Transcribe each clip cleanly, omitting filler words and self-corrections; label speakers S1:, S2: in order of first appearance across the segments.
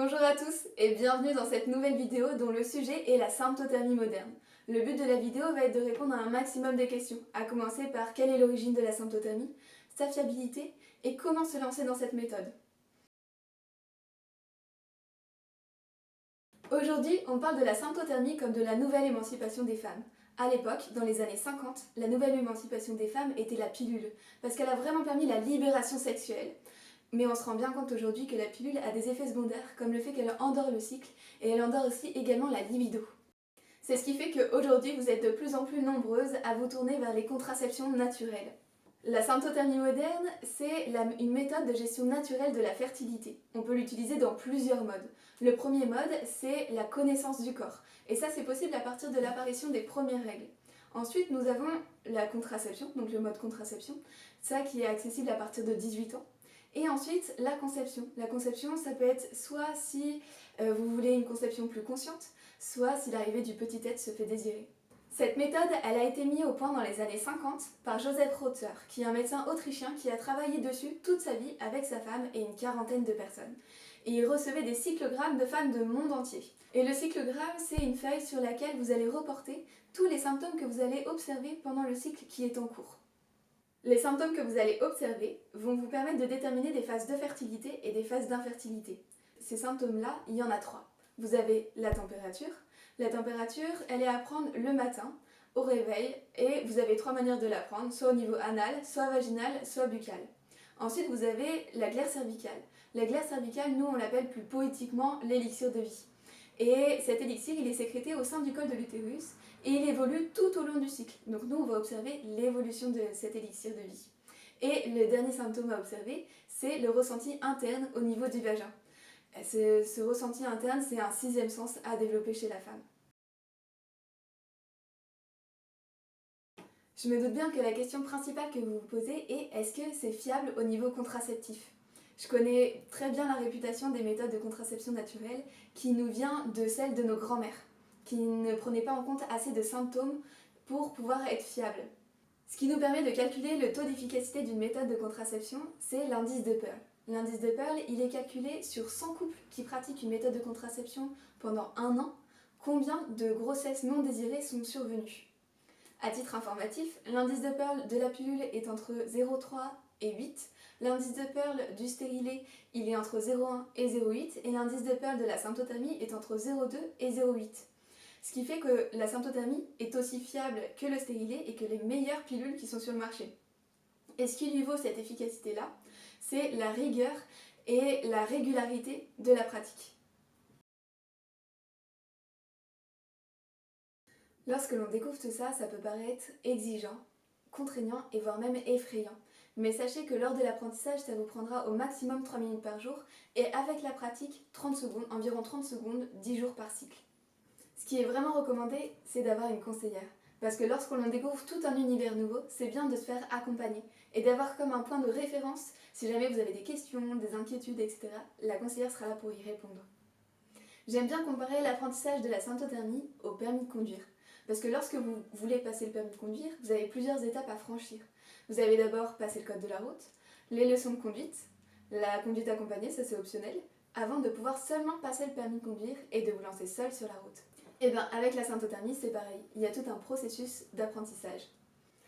S1: Bonjour à tous et bienvenue dans cette nouvelle vidéo dont le sujet est la symptothermie moderne. Le but de la vidéo va être de répondre à un maximum de questions, à commencer par quelle est l'origine de la symptothermie, sa fiabilité et comment se lancer dans cette méthode. Aujourd'hui, on parle de la symptothermie comme de la nouvelle émancipation des femmes. À l'époque, dans les années 50, la nouvelle émancipation des femmes était la pilule, parce qu'elle a vraiment permis la libération sexuelle. Mais on se rend bien compte aujourd'hui que la pilule a des effets secondaires, comme le fait qu'elle endort le cycle, et elle endort aussi également la libido. C'est ce qui fait qu'aujourd'hui, vous êtes de plus en plus nombreuses à vous tourner vers les contraceptions naturelles. La symptothermie moderne, c'est une méthode de gestion naturelle de la fertilité. On peut l'utiliser dans plusieurs modes. Le premier mode, c'est la connaissance du corps. Et ça, c'est possible à partir de l'apparition des premières règles. Ensuite, nous avons la contraception, donc le mode contraception, ça qui est accessible à partir de 18 ans. Et ensuite, la conception. La conception, ça peut être soit si vous voulez une conception plus consciente, soit si l'arrivée du petit être se fait désirer. Cette méthode, elle a été mise au point dans les années 50 par Joseph Rotzer, qui est un médecin autrichien qui a travaillé dessus toute sa vie avec sa femme et une quarantaine de personnes. Et il recevait des cyclogrammes de femmes du monde entier. Et le cyclogramme, c'est une feuille sur laquelle vous allez reporter tous les symptômes que vous allez observer pendant le cycle qui est en cours. Les symptômes que vous allez observer vont vous permettre de déterminer des phases de fertilité et des phases d'infertilité. Ces symptômes-là, il y en a 3. Vous avez la température. La température, elle est à prendre le matin, au réveil, et vous avez 3 manières de la prendre, soit au niveau anal, soit vaginal, soit buccal. Ensuite, vous avez la glaire cervicale. La glaire cervicale, nous, on l'appelle plus poétiquement l'élixir de vie. Et cet élixir, il est sécrété au sein du col de l'utérus et il évolue tout au long du cycle. Donc nous, on va observer l'évolution de cet élixir de vie. Et le dernier symptôme à observer, c'est le ressenti interne au niveau du vagin. Ce ressenti interne, c'est un 6e sens à développer chez la femme. Je me doute bien que la question principale que vous vous posez est est-ce que c'est fiable au niveau contraceptif ? Je connais très bien la réputation des méthodes de contraception naturelle qui nous vient de celle de nos grands-mères, qui ne prenaient pas en compte assez de symptômes pour pouvoir être fiables. Ce qui nous permet de calculer le taux d'efficacité d'une méthode de contraception, c'est l'indice de Pearl. L'indice de Pearl, il est calculé sur 100 couples qui pratiquent une méthode de contraception pendant 1 an. Combien de grossesses non désirées sont survenues ? À titre informatif, l'indice de Pearl de la pilule est entre 0,3 et 8. L'indice de Pearl du stérilet, il est entre 0,1 et 0,8. Et l'indice de Pearl de la symptothermie est entre 0,2 et 0,8. Ce qui fait que la symptothermie est aussi fiable que le stérilet et que les meilleures pilules qui sont sur le marché. Et ce qui lui vaut cette efficacité-là, c'est la rigueur et la régularité de la pratique. Lorsque l'on découvre tout ça, ça peut paraître exigeant, contraignant et voire même effrayant. Mais sachez que lors de l'apprentissage, ça vous prendra au maximum 3 minutes par jour et avec la pratique, 30 secondes, environ 30 secondes, 10 jours par cycle. Ce qui est vraiment recommandé, c'est d'avoir une conseillère. Parce que lorsqu'on découvre tout un univers nouveau, c'est bien de se faire accompagner et d'avoir comme un point de référence, si jamais vous avez des questions, des inquiétudes, etc., la conseillère sera là pour y répondre. J'aime bien comparer l'apprentissage de la symptothermie au permis de conduire. Parce que lorsque vous voulez passer le permis de conduire, vous avez plusieurs étapes à franchir. Vous avez d'abord passé le code de la route, les leçons de conduite, la conduite accompagnée, ça c'est optionnel, avant de pouvoir seulement passer le permis de conduire et de vous lancer seul sur la route. Et bien avec la symptothermie, c'est pareil, il y a tout un processus d'apprentissage.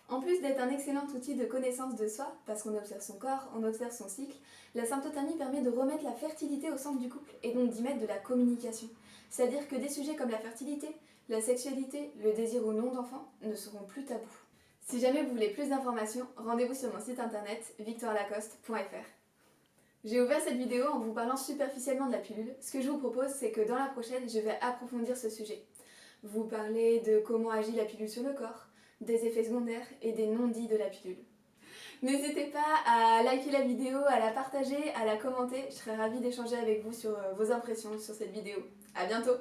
S1: En plus d'être un excellent outil de connaissance de soi, parce qu'on observe son corps, on observe son cycle, la symptothermie permet de remettre la fertilité au centre du couple et donc d'y mettre de la communication. C'est-à-dire que des sujets comme la fertilité, la sexualité, le désir ou non d'enfant ne seront plus tabous. Si jamais vous voulez plus d'informations, rendez-vous sur mon site internet victoirelacoste.fr. J'ai ouvert cette vidéo en vous parlant superficiellement de la pilule. Ce que je vous propose, c'est que dans la prochaine, je vais approfondir ce sujet. Vous parler de comment agit la pilule sur le corps, des effets secondaires et des non-dits de la pilule. N'hésitez pas à liker la vidéo, à la partager, à la commenter. Je serais ravie d'échanger avec vous sur vos impressions sur cette vidéo. À bientôt!